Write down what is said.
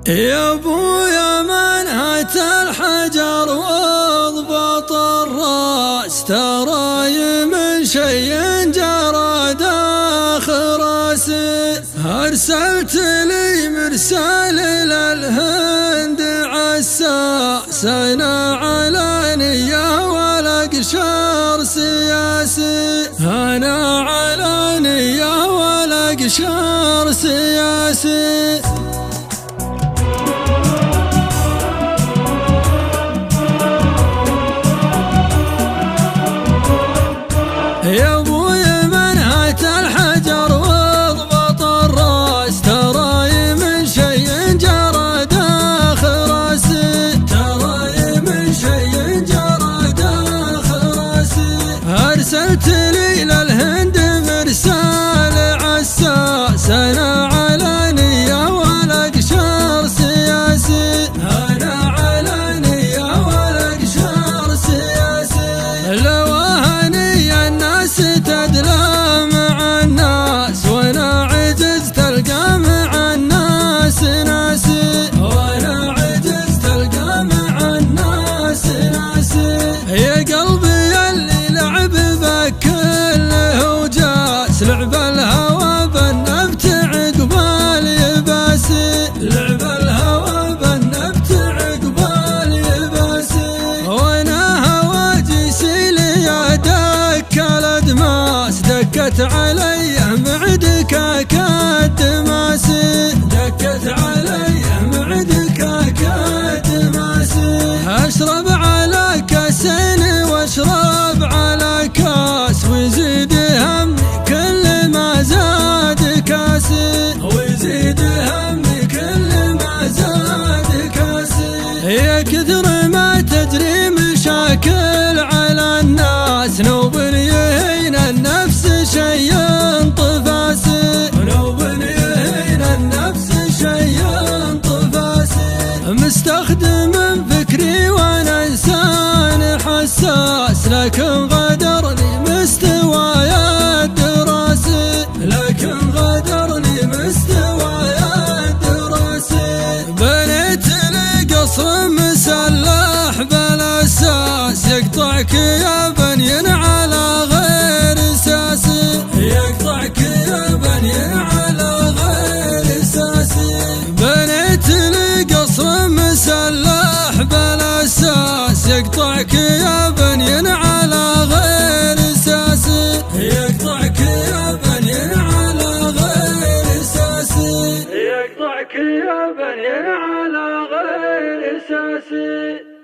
يا ابويا منهت الحجر واضبط الراس، تراي من شي جرى داخل راسي. ارسلت لي مرسال للهند عساس، انا على نية ولا قشر سياسي، انا على نية ولا قشر سياسي. يا ابوي منهت الحجر واضبط الراس، تراي من شي جرى داخل راسي، تراي من شي جرى داخل راسي. ارسلت لي للهند مرسال عساس، انا على نية ولا قشر سياسي، انا على نية ولا قشر سياسي. لو تدلى مع الناس وانا عجزت القى مع الناس ناسي، وانا عجزت القى مع الناس ناسي. يا قلبي اللي لعب بكل هو جاس، لعب الهوى بالنبت عقبال يباسي، لعب الهوى بالنبت عقبال يباسي. وانا هواجسي لي دك الادماس، دكت علي معدك كالتماسي، دكت علي معدك كالتماسي. اشرب على كاس واشرب على كاس، ويزيد همي كل ما زاد كاسي، ويزيد همي كل ما زاد كاسي. يا كثر ما تجري مشاكل على الناس، نوب يهين النفس شي طفاسي، نوب يهين النفس شي طفاسي. مستخدم فكري وانا انسان حساس، لكن غدرني مستواي الدراسي، لكن غدرني مستواي الدراسي. بنيت لي قصر مسلح بالاساس، يقطعك يا بنين على غير اساسي، يقطعك يا بنين على غير اساسي. بنيت لي قصر مسلح بالاساس، يقطعك يا بنين على غير اساسي، يقطعك يا بنين على غير اساسي، يقطعك يا بنين على غير اساسي.